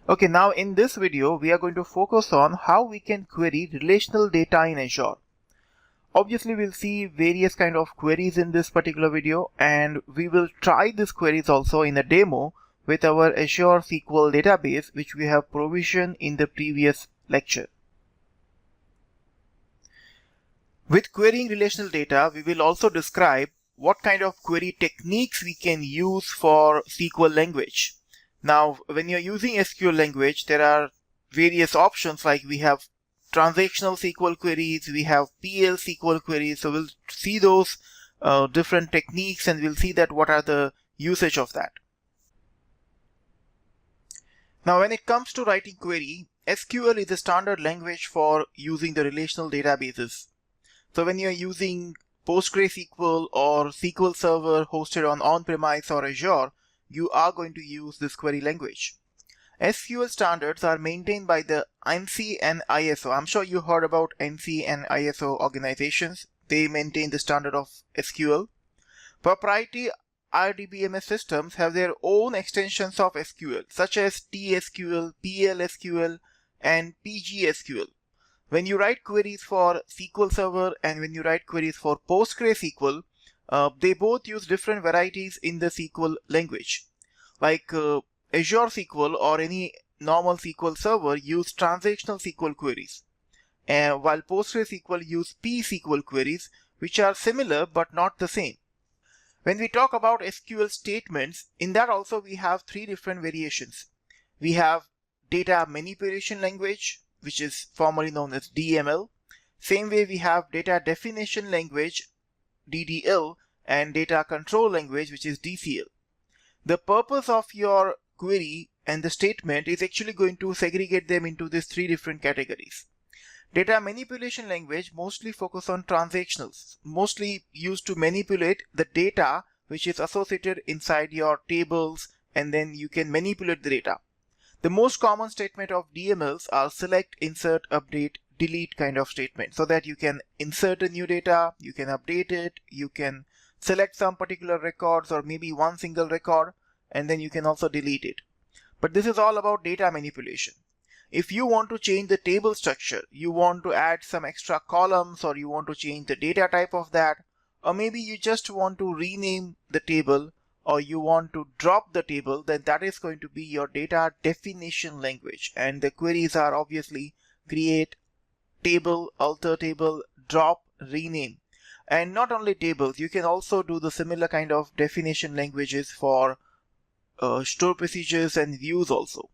Okay, now in this video, we are going to focus on how we can query relational data in Azure. Obviously, we'll see various kind of queries in this particular video, and we will try these queries also in a demo with our Azure SQL Database, which we have provisioned in the previous lecture. With querying relational data, we will also describe what kind of query techniques we can use for SQL language. Now, when you're using SQL language, there are various options, like we have transactional SQL queries, we have PL SQL queries. So we'll see those different techniques, and we'll see that what are the usage of that. Now, when it comes to writing query, SQL is a standard language for using the relational databases. So when you're using PostgreSQL or SQL Server hosted on on-premise or Azure, you are going to use this query language. SQL standards are maintained by the ANSI and ISO. I'm sure you heard about ANSI and ISO organizations. They maintain the standard of SQL. Proprietary RDBMS systems have their own extensions of SQL, such as TSQL, PLSQL, and PGSQL. When you write queries for SQL Server and when you write queries for PostgreSQL, they both use different varieties in the SQL language. Like Azure SQL or any normal SQL Server use transactional SQL queries, while PostgreSQL use pSQL queries, which are similar but not the same. When we talk about SQL statements, in that also we have three different variations. We have data manipulation language, which is formerly known as DML. Same way we have data definition language, DDL, and data control language, which is DCL. The purpose of your query and the statement is actually going to segregate them into these three different categories. Data manipulation language mostly focus on transactionals, mostly used to manipulate the data which is associated inside your tables, and then you can manipulate the data. The most common statement of DMLs are select, insert, update, delete kind of statement, so that you can insert a new data, you can update it, you can select some particular records or maybe one single record, and then you can also delete it. But this is all about data manipulation. If you want to change the table structure, you want to add some extra columns, or you want to change the data type of that, or maybe you just want to rename the table, or you want to drop the table, then that is going to be your data definition language. And the queries are obviously create, table, alter table, drop, rename. And not only tables, you can also do the similar kind of definition languages for store procedures and views also.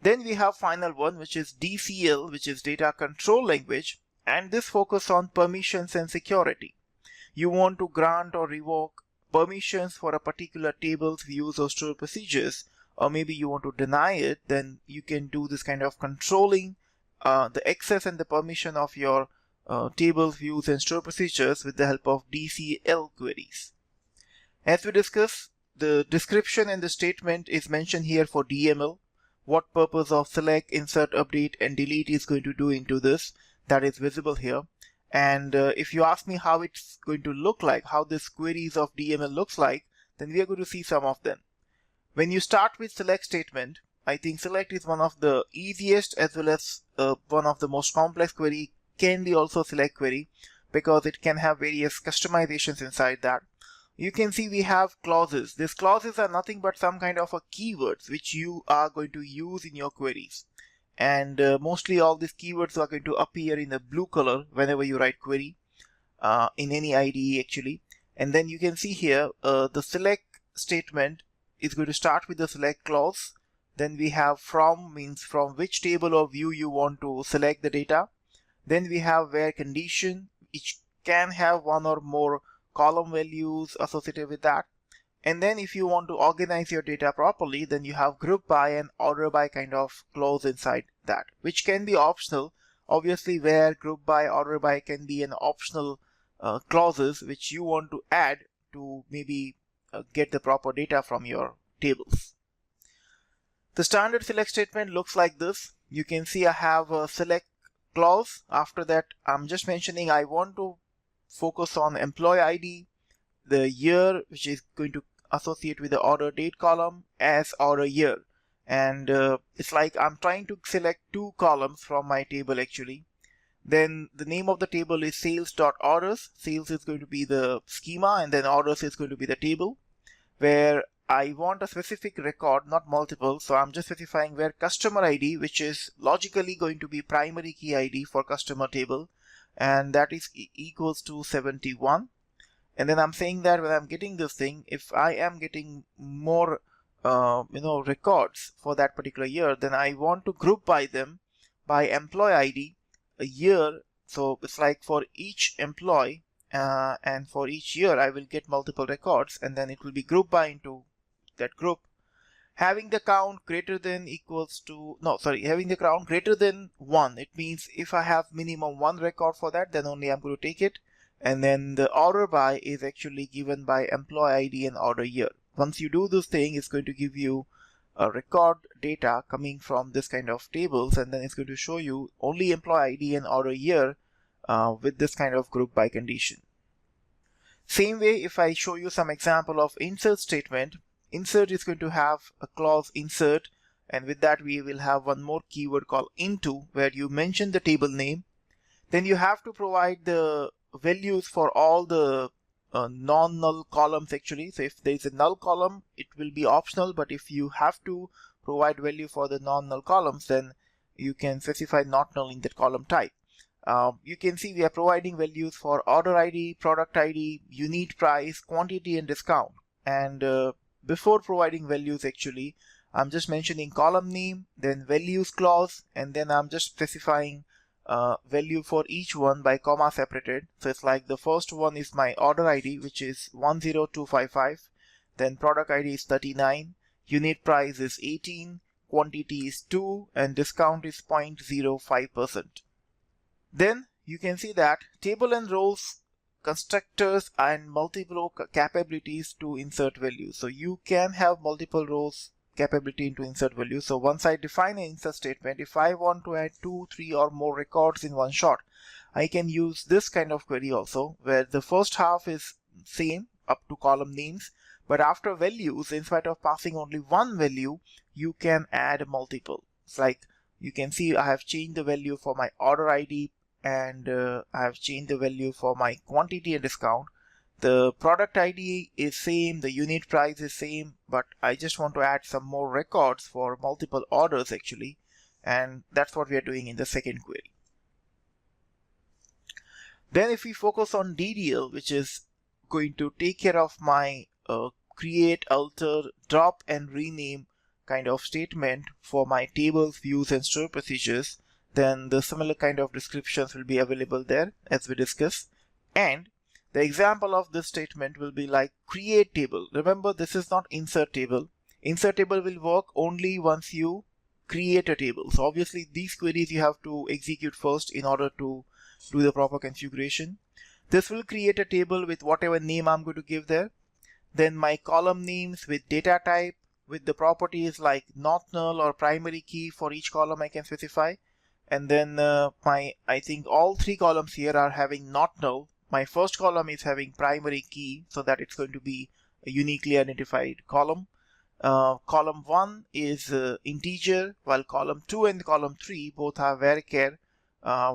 Then we have final one, which is DCL, which is data control language, and this focuses on permissions and security. You want to grant or revoke permissions for a particular table's views or store procedures, or maybe you want to deny it, then you can do this kind of controlling the access and the permission of your tables, views, and store procedures with the help of DCL queries. As we discussed, the description and the statement is mentioned here for DML. What purpose of select, insert, update, and delete is going to do into this, that is visible here. And if you ask me how it's going to look like, how this queries of DML looks like, then we are going to see some of them. When you start with select statement, I think select is one of the easiest as well as one of the most complex query, can be also select query, because it can have various customizations inside that. You can see we have clauses. These clauses are nothing but some kind of a keywords which you are going to use in your queries. And mostly all these keywords are going to appear in the blue color whenever you write query in any IDE actually. And then you can see here the select statement is going to start with the select clause. Then we have from, means from which table or view you want to select the data. Then we have where condition, which can have one or more column values associated with that. And then if you want to organize your data properly, then you have group by and order by kind of clause inside that, which can be optional. Obviously, where, group by, order by can be an optional clauses which you want to add to maybe get the proper data from your tables. The standard select statement looks like this. You can see I have a select clause. After that, I'm just mentioning I want to focus on employee ID, the year which is going to associate with the order date column as order year, and it's like I'm trying to select two columns from my table actually. Then the name of the table is sales.orders. Sales is going to be the schema, and then orders is going to be the table, where I want a specific record, not multiple. So I'm just specifying where customer ID, which is logically going to be primary key ID for customer table, and that is equals to 71. And then I'm saying that when I'm getting this thing, if I am getting more records for that particular year, then I want to group by them by employee ID, a year. So it's like for each employee and for each year I will get multiple records, and then it will be grouped by into that group, having the count greater than equals to having the count greater than 1. It means if I have minimum 1 record for that, then only I'm going to take it. And then the order by is actually given by employee ID and order year. Once you do this thing, it's going to give you a record data coming from this kind of tables, and then it's going to show you only employee ID and order year with this kind of group by condition. Same way, if I show you some example of insert statement, insert is going to have a clause insert, and with that we will have one more keyword called into, where you mention the table name. Then you have to provide the values for all the non-null columns actually. So if there is a null column, it will be optional, but if you have to provide value for the non-null columns, then you can specify not null in that column type. You can see we are providing values for order ID, product ID, unit price, quantity, and discount. And before providing values actually, I'm just mentioning column name, then values clause, and then I'm just specifying value for each one by comma separated. So it's like the first one is my order ID, which is 10255, then product ID is 39, unit price is 18, quantity is 2, and discount is 0.05%. Then you can see that table and rows constructors and multiple capabilities to insert values. So you can have multiple rows capability into insert value. So once I define an insert statement, if I want to add 2, 3 or more records in one shot, I can use this kind of query also, where the first half is same up to column names, but after values, instead of passing only one value, you can add multiple. It's like you can see I have changed the value for my order ID, and I have changed the value for my quantity and discount. The product ID is same, the unit price is same, but I just want to add some more records for multiple orders actually, and that's what we are doing in the second query. Then if we focus on DDL, which is going to take care of my create, alter, drop, and rename kind of statement for my tables, views, and store procedures, then the similar kind of descriptions will be available there as we discussed. And the example of this statement will be like create table. Remember, this is not insert table. Insert table will work only once you create a table. So obviously these queries you have to execute first in order to do the proper configuration. This will create a table with whatever name I'm going to give there. Then my column names with data type, with the properties like not null or primary key for each column I can specify. And then I think all three columns here are having not null. My first column is having primary key, so that it's going to be a uniquely identified column. Column 1 is integer, while column 2 and column 3 both have varchar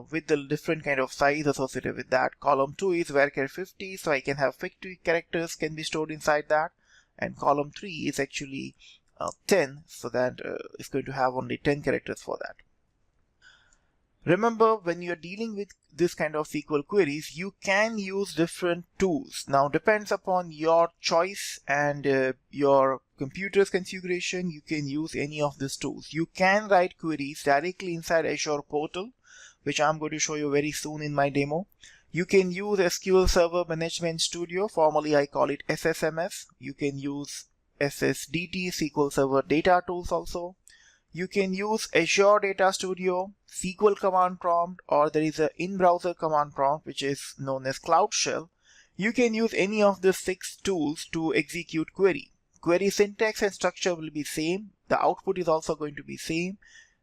with the different kind of size associated with that. Column 2 is varchar 50, so I can have 50 characters can be stored inside that. And column 3 is actually 10, so that it's going to have only 10 characters for that. Remember, when you're dealing with this kind of SQL queries, you can use different tools. Now, depends upon your choice and your computer's configuration, you can use any of these tools. You can write queries directly inside Azure portal, which I'm going to show you very soon in my demo. You can use SQL Server Management Studio, formerly I call it SSMS. You can use SSDT, SQL Server Data Tools also. You can use Azure Data Studio, SQL command prompt, or there is an in-browser command prompt which is known as Cloud Shell. You can use any of the 6 tools to execute query. Query syntax and structure will be same. The output is also going to be same.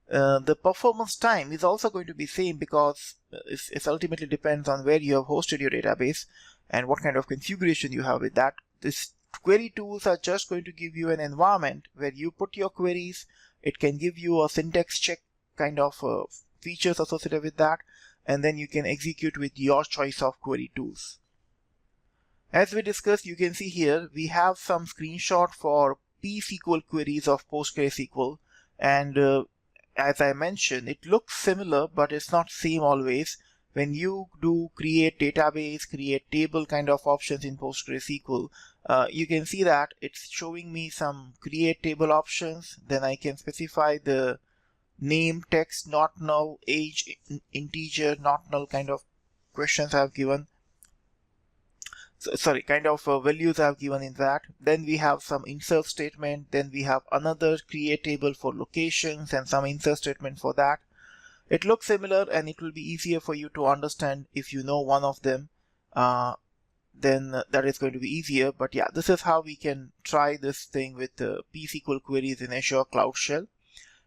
The performance time is also going to be same because it ultimately depends on where you have hosted your database and what kind of configuration you have with that. These query tools are just going to give you an environment where you put your queries. It can give you a syntax check kind of features associated with that, and then you can execute with your choice of query tools. As we discussed, you can see here we have some screenshot for P-SQL queries of PostgreSQL, and as I mentioned, it looks similar, but it's not same always. When you do create database, create table kind of options in PostgreSQL, you can see that it's showing me some create table options. Then I can specify the name, text, not null, age, integer, not null kind of questions I've given. Kind of values I've given in that. Then we have some insert statement. Then we have another create table for locations and some insert statement for that. It looks similar, and it will be easier for you to understand if you know one of them. Then that is going to be easier. But yeah, this is how we can try this thing with P-SQL queries in Azure Cloud Shell.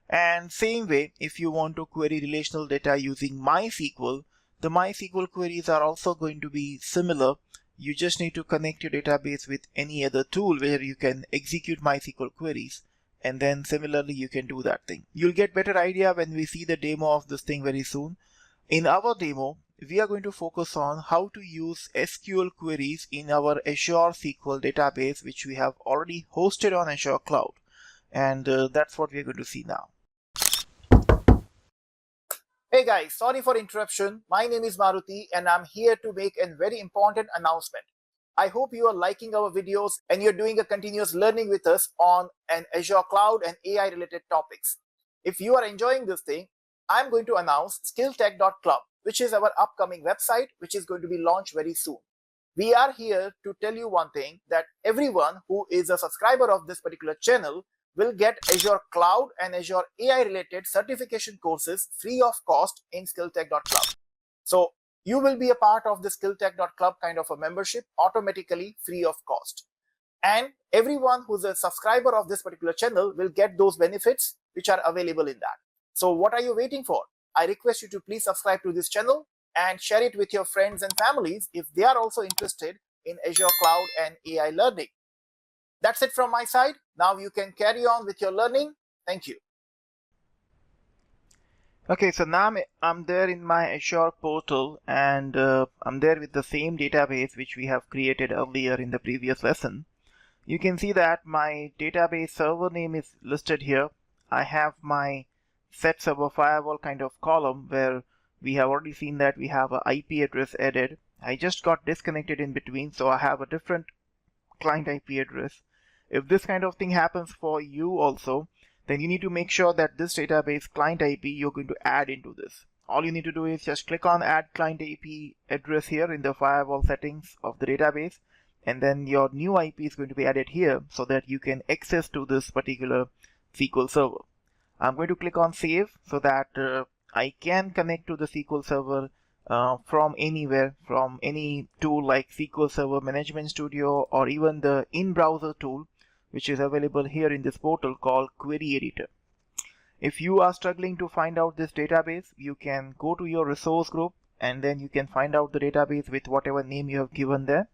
And same way, if you want to query relational data using MySQL, the MySQL queries are also going to be similar. You just need to connect your database with any other tool where you can execute MySQL queries, and then similarly you can do that thing. You'll get better idea when we see the demo of this thing very soon. In our demo, we are going to focus on how to use SQL queries in our Azure SQL database, which we have already hosted on Azure Cloud, and that's what we are going to see now. Hey guys, sorry for interruption. My name is Maruti and I'm here to make a very important announcement. I hope you are liking our videos and you're doing a continuous learning with us on an Azure Cloud and AI related topics. If you are enjoying this thing, I'm going to announce skilltech.club, which is our upcoming website, which is going to be launched very soon. We are here to tell you one thing, that everyone who is a subscriber of this particular channel will get Azure Cloud and Azure AI related certification courses free of cost in skilltech.club. So you will be a part of the skilltech.club kind of a membership automatically free of cost. And everyone who's a subscriber of this particular channel will get those benefits which are available in that. So what are you waiting for? I request you to please subscribe to this channel and share it with your friends and families if they are also interested in Azure Cloud and AI learning. That's it from my side. Now you can carry on with your learning. Thank you. Okay, so now I'm there in my Azure portal, and I'm there with the same database which we have created earlier in the previous lesson. You can see that my database server name is listed here. I have my set server firewall kind of column where we have already seen that we have an IP address added. I just got disconnected in between, so I have a different client IP address. If this kind of thing happens for you also, then you need to make sure that this database client IP you're going to add into this. All you need to do is just click on add client IP address here in the firewall settings of the database, and then your new IP is going to be added here so that you can access to this particular SQL server. I'm going to click on save so that I can connect to the SQL server from anywhere, from any tool like SQL Server Management Studio or even the in-browser tool which is available here in this portal called Query Editor. If you are struggling to find out this database, you can go to your resource group and then you can find out the database with whatever name you have given there.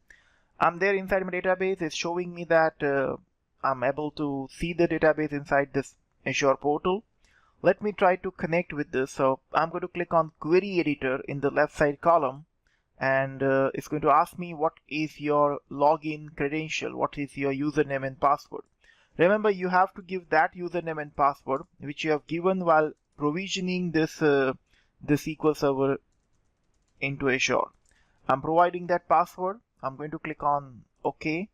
I'm there inside my database. It's showing me that I'm able to see the database inside this Azure portal. Let me try to connect with this. So I'm going to click on Query Editor in the left side column, and it's going to ask me what is your login credential, what is your username and password. Remember, you have to give that username and password which you have given while provisioning this SQL server into Azure. I'm providing that password. I'm going to click on OK,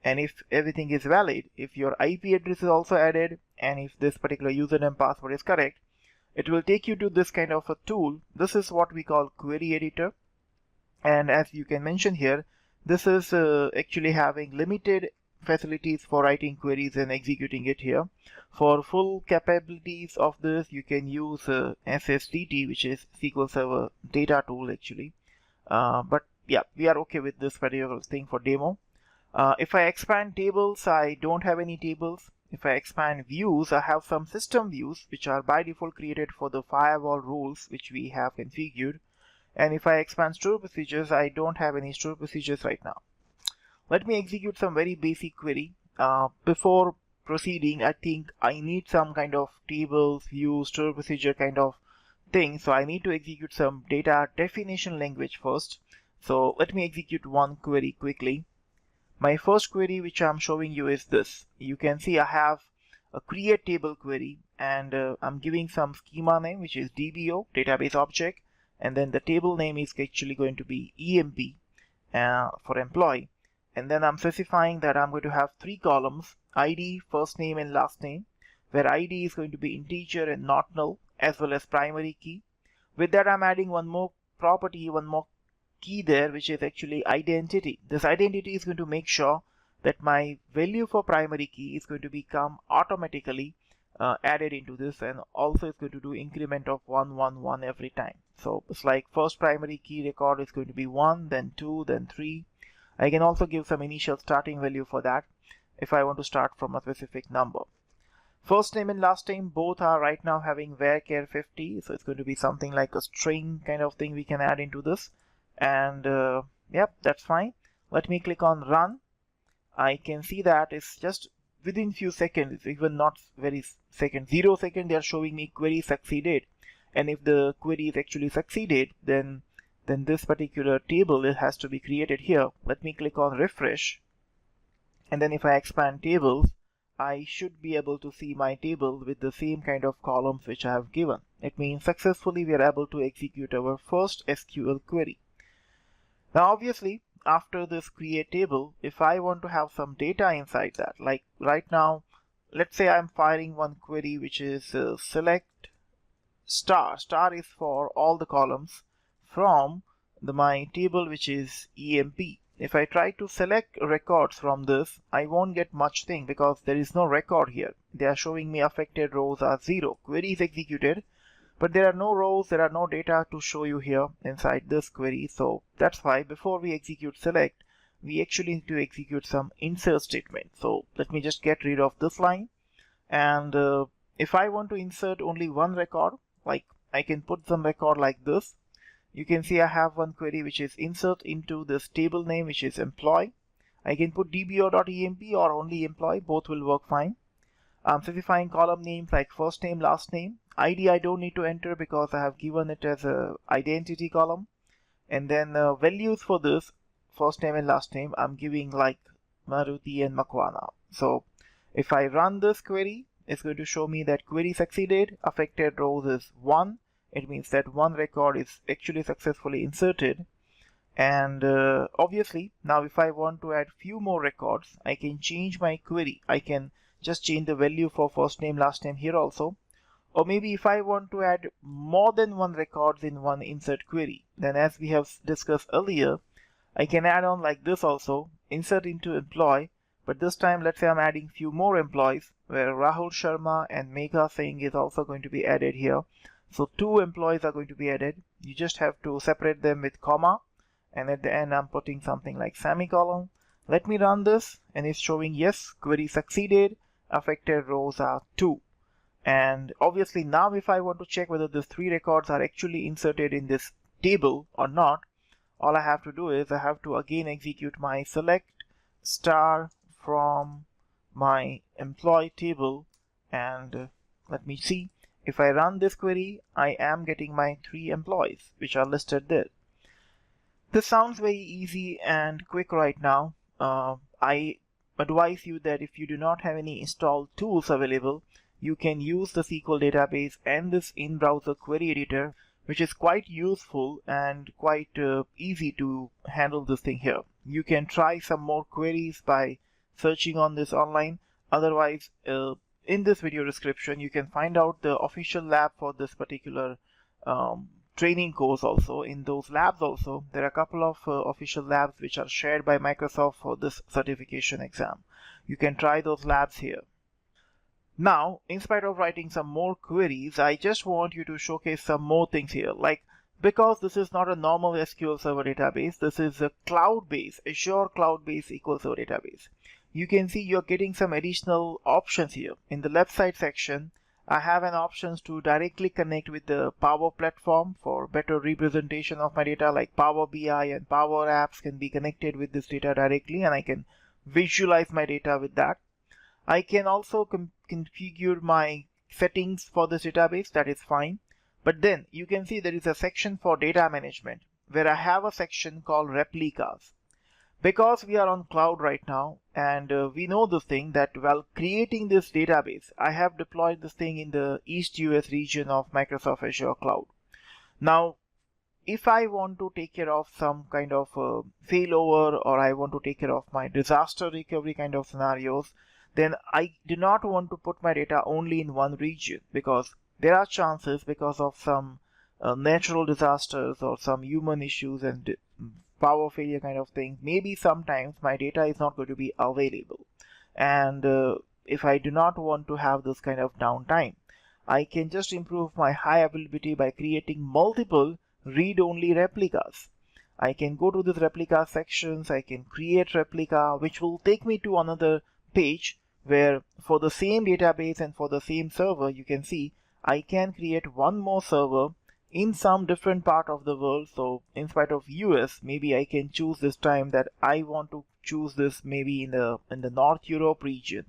and if everything is valid, if your IP address is also added, and if this particular username password is correct, it will take you to this kind of a tool. This is what we call Query Editor, and as you can mention here, this is actually having limited facilities for writing queries and executing it here. For full capabilities of this, you can use SSDT, which is SQL Server Data Tool actually. But yeah, we are okay with this particular thing for demo. If I expand tables, I don't have any tables. If I expand views, I have some system views which are by default created for the firewall rules which we have configured. And if I expand store procedures, I don't have any store procedures right now. Let me execute some very basic query. Before proceeding, I think I need some kind of tables, view, store procedure kind of thing. So I need to execute some data definition language first. So let me execute one query quickly. My first query which I'm showing you is this. You can see I have a create table query, and I'm giving some schema name which is DBO, database object, and then the table name is actually going to be EMP for employee. And then I'm specifying that I'm going to have 3 columns, ID, first name and last name, where ID is going to be integer and not null, as well as primary key. With that, I'm adding one more property, one more key there, which is actually identity. This identity is going to make sure that my value for primary key is going to become automatically added into this, and also it's going to do increment of 1 1 1 every time. So it's like first primary key record is going to be 1, then 2, then 3. I can also give some initial starting value for that if I want to start from a specific number. First name and last name both are right now having varchar 50, so it's going to be something like a string kind of thing we can add into this. And yep, that's fine. Let me click on run. I can see that it's just within few seconds, it's even not very second, 0 second, they are showing me query succeeded. And if the query is actually succeeded, then this particular table, it has to be created here. Let me click on refresh, and then if I expand tables, I should be able to see my table with the same kind of columns which I have given. It means successfully we are able to execute our first SQL query. Now obviously, after this create table, if I want to have some data inside that, like right now, let's say I'm firing one query which is select star. Star is for all the columns from my table which is EMP. If I try to select records from this, I won't get much thing because there is no record here. They are showing me affected rows are 0. Query is executed, but there are no rows, there are no data to show you here inside this query. So that's why before we execute select, we actually need to execute some insert statement. So let me just get rid of this line. And if I want to insert only one record, like I can put some record like this. You can see I have one query which is insert into this table name which is employee. I can put dbo.emp or only employee, both will work fine. I'm specifying column names like first name, last name. ID I don't need to enter because I have given it as a identity column. And then values for this first name and last name, I'm giving like Maruti and Makwana. So if I run this query, it's going to show me that query succeeded. Affected rows is 1. It means that one record is actually successfully inserted. And obviously, now if I want to add few more records, I can change my query. I can just change the value for first name, last name here also. Or maybe if I want to add more than one records in one insert query, then as we have discussed earlier, I can add on like this also, insert into employee. But this time, let's say I'm adding few more employees where Rahul Sharma and Megha Singh is also going to be added here. So 2 employees are going to be added. You just have to separate them with comma, and at the end I'm putting something like semicolon. Let me run this, and it's showing yes, query succeeded. Affected rows are 2. And obviously now if I want to check whether these 3 records are actually inserted in this table or not, all I have to do is I have to again execute my select star from my employee table, and let me see. If I run this query, I am getting my 3 employees which are listed there. This sounds very easy and quick right now. I advise you that if you do not have any installed tools available, you can use the SQL database and this in-browser query editor, which is quite useful and quite easy to handle this thing here. You can try some more queries by searching on this online. Otherwise, in this video description, you can find out the official lab for this particular training course also. In those labs also, there are a couple of official labs which are shared by Microsoft for this certification exam. You can try those labs here. Now, in spite of writing some more queries, I just want you to showcase some more things here. Like, because this is not a normal SQL Server database, this is a cloud-based, Azure cloud-based SQL Server database. You can see you're getting some additional options here. In the left side section, I have an options to directly connect with the Power Platform for better representation of my data, like Power BI and Power Apps can be connected with this data directly, and I can visualize my data with that. I can also configure my settings for this database, that is fine. But then you can see there is a section for data management where I have a section called replicas. Because we are on cloud right now, and we know this thing that while creating this database, I have deployed this thing in the East US region of Microsoft Azure Cloud. Now, if I want to take care of some kind of failover, or I want to take care of my disaster recovery kind of scenarios, then I do not want to put my data only in one region, because there are chances, because of some natural disasters or some human issues and power failure kind of thing, maybe sometimes my data is not going to be available. And if I do not want to have this kind of downtime, I can just improve my high availability by creating multiple read-only replicas. I can go to this replica sections, I can create replica, which will take me to another page where for the same database and for the same server, you can see I can create one more server in some different part of the world. So in spite of US, maybe I can choose this time that I want to choose this maybe in the North Europe region,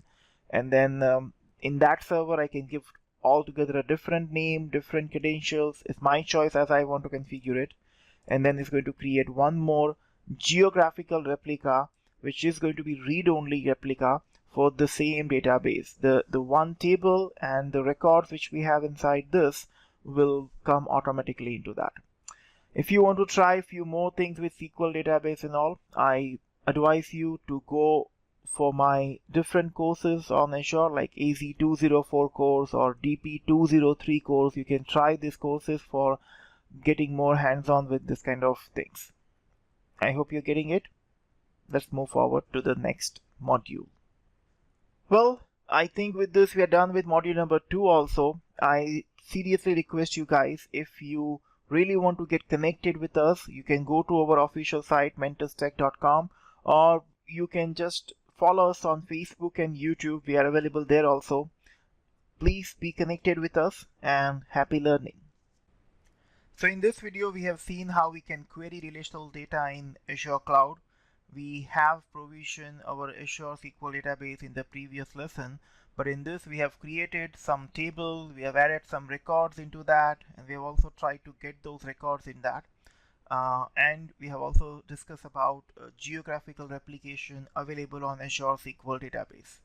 and then in that server I can give altogether a different name, different credentials. It's my choice as I want to configure it. And then it's going to create one more geographical replica, which is going to be read-only replica for the same database. The one table and the records which we have inside this will come automatically into that. If you want to try a few more things with SQL database and all, I advise you to go for my different courses on Azure, like AZ204 course or DP-203 course. You can try these courses for getting more hands-on with this kind of things. I hope you're getting it. Let's move forward to the next module. Well, I think with this we are done with module number 2 also. I seriously request you guys, if you really want to get connected with us, you can go to our official site mentorstech.com, or you can just follow us on Facebook and YouTube. We are available there also. Please be connected with us, and happy learning. So in this video we have seen how we can query relational data in Azure Cloud. We have provisioned our Azure SQL database in the previous lesson, but in this we have created some table, we have added some records into that, and we have also tried to get those records in that. And we have also discussed about geographical replication available on Azure SQL database.